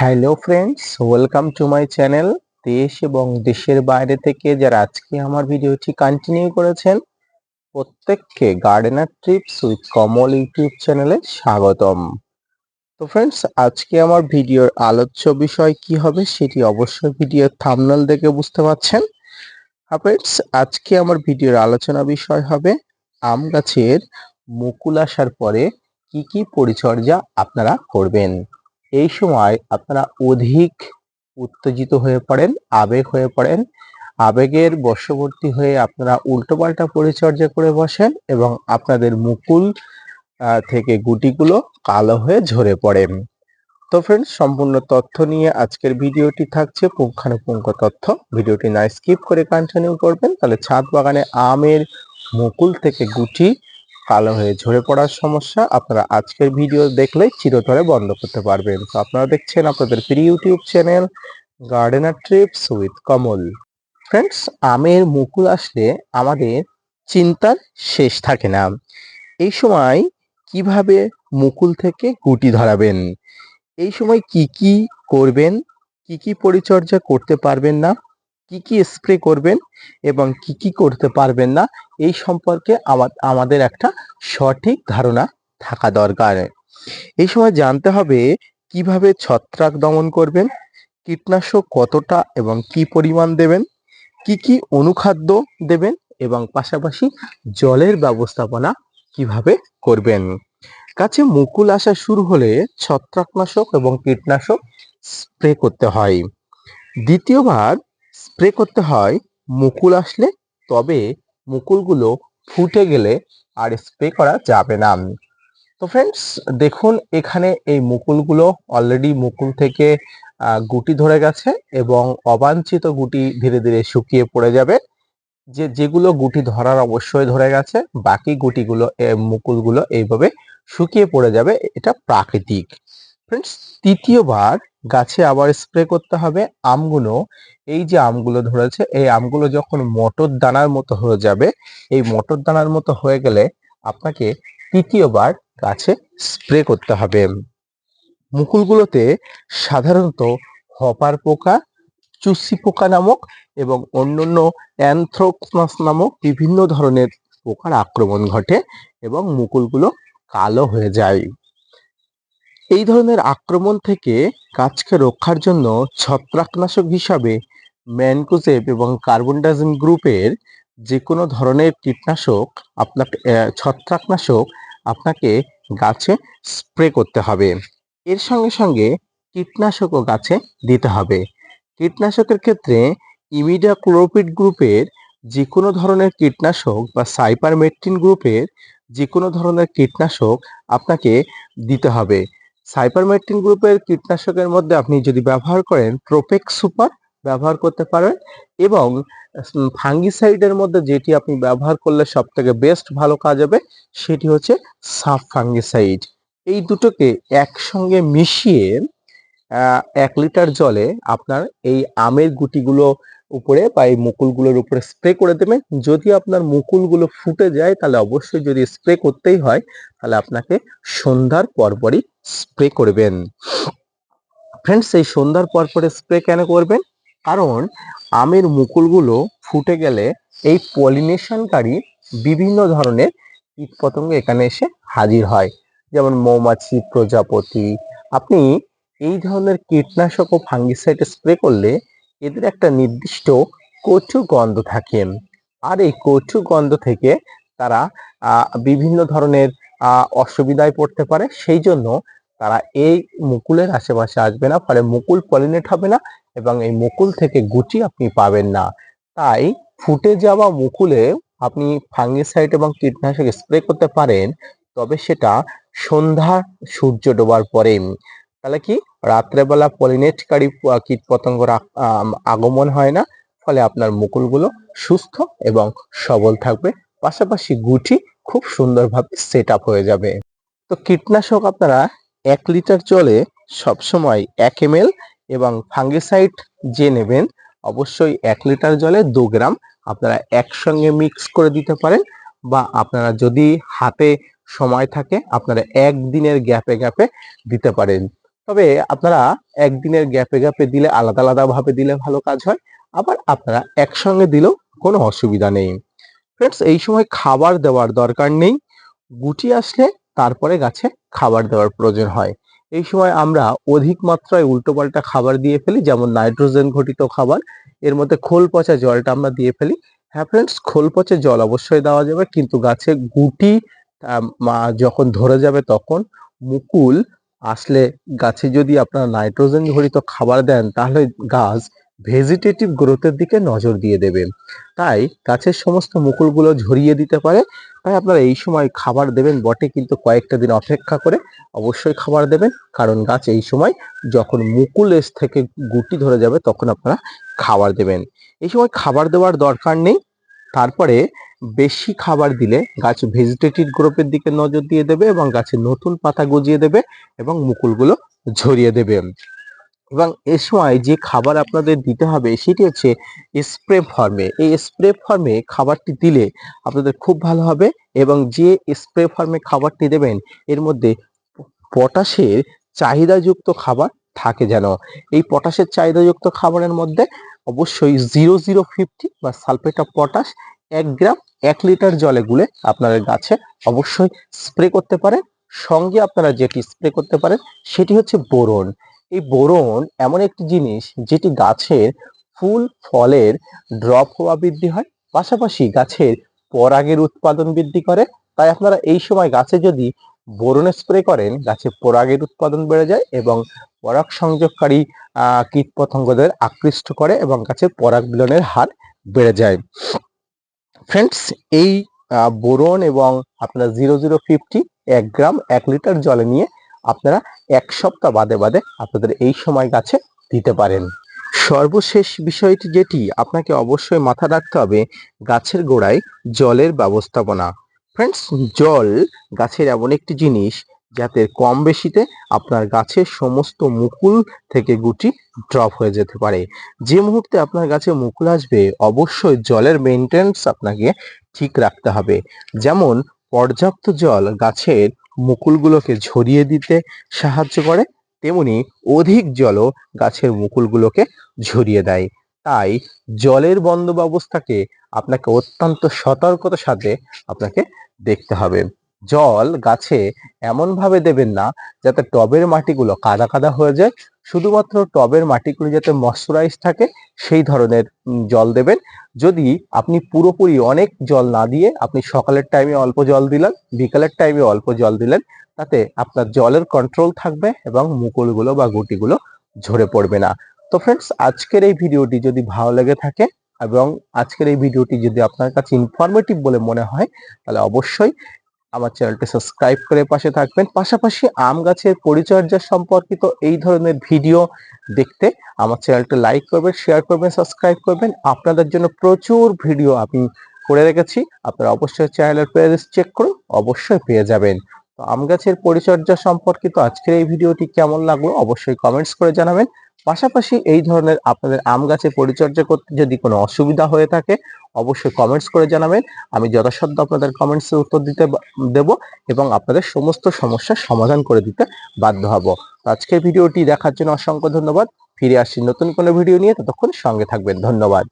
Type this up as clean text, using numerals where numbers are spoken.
Hello friends, welcome to my channel. দেশ এবং দেশের বাইরে থেকে যারা আজকে আমার ভিডিওটি কন্টিনিউ করেছেন প্রত্যেককে gardener TRIPS with Kamal YouTube চ্যানেলে স্বাগতম। তো ফ্রেন্ডস, আজকে আমার ভিডিওর আলোচ্য বিষয় কি হবে সেটি অবশ্যই ভিডিওর থাম্বনেল দেখে বুঝতে পারছেন। ফ্রেন্ডস, আজকে আমার ভিডিওর আলোচনা বিষয় হবে আম গাছের মুকুল আসার পরে কি কি পরিচর্যা আপনারা করবেন। এই সময় আপনারা অধিক উত্তেজিত হয়ে পড়েন, আবেগ হয়ে পড়েন, আবেগের বশবর্তী হয়ে আপনারা উল্টোপাল্টা পরিচর্যা করে বসেন এবং আপনাদের মুকুল থেকে গুটিগুলো কালো হয়ে ঝরে পড়ে। তো ফ্রেন্ডস, সম্পূর্ণ তথ্য নিয়ে আজকের ভিডিওটি থাকছে, পুঙ্খানুপুঙ্খ তথ্য। ভিডিওটি না স্কিপ করে কন্টিনিউ করবেন, তাহলে ছাদ বাগানে আমের মুকুল থেকে গুটি কালো হয়ে ঝরে পড়ার সমস্যা আপনারা আজকের ভিডিও দেখলেই চিরতরে বন্ধ করতে পারবেন। তো আপনারা দেখছেন আপনাদের প্রিয় YouTube channel gardener TRIPS with Kamal. Friends, আমের মুকুল আসলে আমাদের চিন্তার শেষ থাকে না। এই সময় কিভাবে মুকুল থেকে গুটি ধরাবেন, এই সময় কি কি করবেন, কি কি পরিচর্যা করতে পারবেন না, কি কি স্প্রে করবেন এবং কি কি করতে পারবেন না, এই সম্পর্কে আমাদের একটা সঠিক ধারণা থাকা দরকার। এই সময় জানতে হবে কিভাবে ছত্রাক দমন করবেন, কীটনাশক কতটা এবং কি পরিমাণ দেবেন, কি কি অনুখাদ্য দেবেন এবং পাশাপাশি জলের ব্যবস্থাপনা কিভাবে করবেন। গাছে মুকুল আসা শুরু হলে ছত্রাকনাশক এবং কীটনাশক স্প্রে করতে হয়। দ্বিতীয়বার স্প্রে করতে হয় মুকুল আসলে, তবে মুকুলগুলো ফুটে গেলে আর স্প্রে করা যাবে না। তো ফ্রেন্ডস, দেখুন এখানে এই মুকুলগুলো অলরেডি মুকুল থেকে গুটি ধরে গেছে এবং অবাঞ্ছিত গুটি ধীরে ধীরে শুকিয়ে পড়ে যাবে। যেগুলো গুটি ধরার অবশ্যই ধরে গেছে, বাকি গুটিগুলো মুকুলগুলো এইভাবে শুকিয়ে পড়ে যাবে, এটা প্রাকৃতিক। ফ্রেন্ডস, তৃতীয়বার গাছে আবার স্প্রে করতে হবে। আমগুলো, এই যে আমগুলো ধরেছে, এই আমগুলো যখন মটর দানার মতো হয়ে যাবে, এই মটর দানার মতো হয়ে গেলে আপনাকে তৃতীয়বার গাছে স্প্রে করতে হবে। মুকুলগুলোতে সাধারণত হপার পোকা, চুসি পোকা নামক এবং অন্যান্য অ্যানথ্রাকনোস নামক বিভিন্ন ধরনের পোকার আক্রমণ ঘটে এবং মুকুলগুলো কালো হয়ে যায়। এই ধরনের আক্রমণ থেকে গাছকে রক্ষার জন্য ছত্রাকনাশক হিসাবে ম্যানকোজেব এবং কার্বনডাজিম গ্রুপের যে কোনো ধরনের কীটনাশক আপনাকে ছত্রাকনাশক আপনাকে গাছে স্প্রে করতে হবে। এর সঙ্গে সঙ্গে কীটনাশকও গাছে দিতে হবে। কীটনাশকের ক্ষেত্রে ইমিডাক্লোপিড গ্রুপের যে কোনো ধরনের কীটনাশক বা সাইপারমেট্রিন গ্রুপের যে কোনো ধরনের কীটনাশক আপনাকে দিতে হবে। সাইপারমেট্রিন গ্রুপের কীটনাশকের মধ্যে আপনি যদি ব্যবহার করেন প্রোপেক্স সুপার ব্যবহার করতে পারেন, এবং ফাঙ্গিসাইডের মধ্যে যেটি আপনি ব্যবহার করলে সব থেকে বেস্ট ভালো কাজ হবে সেটি হচ্ছে সাব ফাঙ্গিসাইড। এই দুটোকে একসঙ্গে মিশিয়ে 1 লিটার জলে আপনার এই আমের গুটিগুলো উপরে বা এই মুকুলগুলোর উপরে স্প্রে করে দেবেন। যদি আপনার মুকুলগুলো ফুটে যায় তাহলে অবশ্যই, যদি স্প্রে করতেই হয় তাহলে আপনাকে সন্ধ্যার পরপরই স্প্রে করবেন। ফ্রেন্ডস, এই সন্ধ্যার পরপরে স্প্রে কেন করবেন? কারণ আমের মুকুলগুলো ফুটে গেলে এই পলিনেশনকারী বিভিন্ন ধরনের কীটপতঙ্গ এখানে এসে হাজির হয়, যেমন মৌমাছি, প্রজাপতি। আপনি এই ধরনের কীটনাশক ও ফাঙ্গিসাইড স্প্রে করলে এদের একটা নির্দিষ্ট কটু গন্ধ থাকে, আর এই কটু গন্ধ থেকে তারা বিভিন্ন ধরনের অসুবিধায় পড়তে পারে। সেই জন্য তারা এই মুকুলের আশেপাশে আসবে না, ফলে মুকুল পলিনেট হবে না এবং এই মুকুল থেকে গুটি আপনি পাবেন না। তাই ফুটে যাওয়া মুকুলে আপনি ফাঙ্গিসাইড এবং কীটনাশক স্প্রে করতে পারেন, তবে সেটা সন্ধ্যা সূর্য ডোবার পরে। তাহলে কি, রাত্রেবেলা পলিনেটকারী কীটপতঙ্গর আগমন হয় না, ফলে আপনার মুকুলগুলো সুস্থ এবং সবল থাকবে, পাশাপাশি গুটি খুব সুন্দরভাবে সেট আপ হয়ে যাবে। তো কীটনাশক আপনারা 1 লিটার জলে সবসময় 1 ml এবং ফাঙ্গিসাইড যে নেবেন অবশ্যই 1 লিটার জলে 2 গ্রাম আপনারা একসঙ্গে মিক্স করে দিতে পারেন, বা আপনারা যদি হাতে সময় থাকে আপনারা একদিনের গ্যাপে গ্যাপে দিতে পারেন। তবে আপনারা একদিনের গ্যাপে গ্যাপে দিলে আলাদা আলাদা ভাবে দিলে ভালো কাজ হয়, আবার আপনারা একসঙ্গে দিলেও কোনো অসুবিধা নেই। ফ্রেন্ডস, এই সময় খাবার দেওয়ার দরকার নেই। গুটি আসলে তারপরে গাছে খাবার দেওয়ার প্রয়োজন হয়। এই সময় আমরা অধিক মাত্রায় উল্টোপাল্টা খাবার দিয়ে ফেলি, যেমন নাইট্রোজেন ঘটিত খাবার। এর মধ্যে খোল পচা জলটা আমরা দিয়ে ফেলি। হ্যাঁ ফ্রেন্ডস, খোল পচা জল অবশ্যই দেওয়া যাবে, কিন্তু গাছে গুটি যখন ধরে যাবে তখন মুকুল আসলে গাছে যদি আপনারা নাইট্রোজেন ঘটিত খাবার দেন, তাহলে গাছ ভেজিটেটিভ গ্রোথের দিকে নজর দিয়ে দেবে, তাই গাছের সমস্ত মুকুলগুলো ঝরিয়ে দিতে পারে। তাই আপনারা এই সময় খাবার দেবেন বটে, কিন্তু কয়েকটা দিন অপেক্ষা করে অবশ্যই খাবার দেবেন, কারণ গাছ এই সময় যখন মুকুল এস থেকে গুটি ধরে যাবে তখন আপনারা খাবার দেবেন। এই সময় খাবার দেওয়ার দরকার নেই। তারপরে বেশি খাবার দিলে গাছ ভেজিটেটিভ গ্রোথের দিকে নজর দিয়ে দেবে এবং গাছের নতুন পাতা গজিয়ে দেবে এবং মুকুলগুলো ঝরিয়ে দেবে। এবং এ সময় যে খাবার আপনাদের দিতে হবে সেটি হচ্ছে স্প্রে ফর্মে। এই স্প্রে ফর্মে খাবারটি দিলে আপনাদের খুব ভালো হবে, এবং যে স্প্রে ফর্মে খাবারটি দেবেন এর মধ্যে পটাশের চাহিদাযুক্ত খাবার থাকে যেন। এই পটাশের চাহিদাযুক্ত খাবারের মধ্যে অবশ্যই 0050 বা sulphate of potash 1 gram 1 litre জলে গুলে আপনাদের গাছে অবশ্যই স্প্রে করতে পারেন। সঙ্গে আপনারা যেটি স্প্রে করতে পারেন সেটি হচ্ছে বোরন। এই বোরন এমন একটি জিনিস যেটি গাছের ফুল ফলের ড্রপ হওয়া বৃদ্ধি হয়, পাশাপাশি গাছের পরাগের উৎপাদন বৃদ্ধি করে। তাই আপনারা এই সময় গাছে যদি বোরন স্প্রে করেন, গাছে পরাগের উৎপাদন বেড়ে যায় এবং পরাগ সংযোগকারী কীটপতঙ্গদের আকৃষ্ট করে এবং গাছের পরাগ মিলনের হার বেড়ে যায়। ফ্রেন্ডস, এই বোরন এবং আপনার 0050 1 গ্রাম 1 লিটার জলে নিয়ে আপনারা 1 সপ্তাহ বাদে বাদে আপনাদের এই সময় গাছে দিতে পারেন। সর্বশেষ বিষয়টি যেটি আপনাকে অবশ্যই মাথায় রাখতে হবে, গাছের গোড়ায় জলের ব্যবস্থাপনা। ফ্রেন্ডস, জল গাছের এমন একটি জিনিস যাতে কম বেশিতে আপনার গাছের সমস্ত মুকুল থেকে গুটি ড্রপ হয়ে যেতে পারে। যে মুহূর্তে আপনার গাছে মুকুল আসবে অবশ্যই জলের মেনটেন্স আপনাকে ঠিক রাখতে হবে। যেমন পর্যাপ্ত জল গাছের মুকুলগুলোকে ঝরিয়ে দিতে সাহায্য করে, তেমনি অধিক জলও গাছের মুকুলগুলোকে ঝরিয়ে দেয়। তাই জলের বন্দোবস্তটাকে আপনাকে অত্যন্ত সতর্কতার সাথে আপনাকে দেখতে হবে। জল গাছে এমন ভাবে দেবেন না যাতে টবের মাটিগুলো কাদা কাদা হয়ে যায়। শুধুমাত্র টবের মাটিগুলো যাতে ময়শ্চারাইজ থাকে সেই ধরনের জল দেবেন। যদি আপনি পুরোপুরি অনেক জল না দিয়ে আপনি সকালের টাইমে অল্প জল দিলেন, বিকালের টাইমে অল্প জল দিলেন, তাতে আপনার জলের কন্ট্রোল থাকবে এবং মুকুলগুলো বা গুটিগুলো ঝরে পড়বে না। তো ফ্রেন্ডস, আজকের এই ভিডিওটি যদি ভালো লেগে থাকে এবং আজকের এই ভিডিওটি যদি আপনার কাছে ইনফরমেটিভ বলে মনে হয়, তাহলে অবশ্যই আমার চ্যানেলটি সাবস্ক্রাইব করে পাশে থাকবেন। পাশাপাশি আম গাছের পরিচর্যা সম্পর্কিত এই ধরনের ভিডিও দেখতে আমার চ্যানেলটি লাইক করবেন, শেয়ার করবেন, সাবস্ক্রাইব করবেন। আপনাদের জন্য প্রচুর ভিডিও আমি করে রেখেছি, আপনারা অবশ্যই চ্যানেলের প্লেলিস্ট চেক করুন, অবশ্যই পেয়ে যাবেন। তো আম গাছের পরিচর্যা সম্পর্কিত আজকের এই ভিডিওটি কেমন লাগলো অবশ্যই কমেন্টস করে জানাবেন। পাশাপাশি এই ধরনের আপনাদের আম গাছে পরিচর্যা করতে যদি কোনো অসুবিধা হয়ে থাকে অবশ্যই কমেন্টস করে জানাবেন। আমি যথাসাধ্য আপনাদের কমেন্টসের উত্তর দিতে দেব এবং আপনাদের সমস্ত সমস্যার সমাধান করে দিতে বাধ্য হব। আজকের ভিডিওটি দেখার জন্য অসংখ্য ধন্যবাদ। ফিরে আসছি নতুন কোনো ভিডিও নিয়ে, ততক্ষণ সঙ্গে থাকবেন। ধন্যবাদ।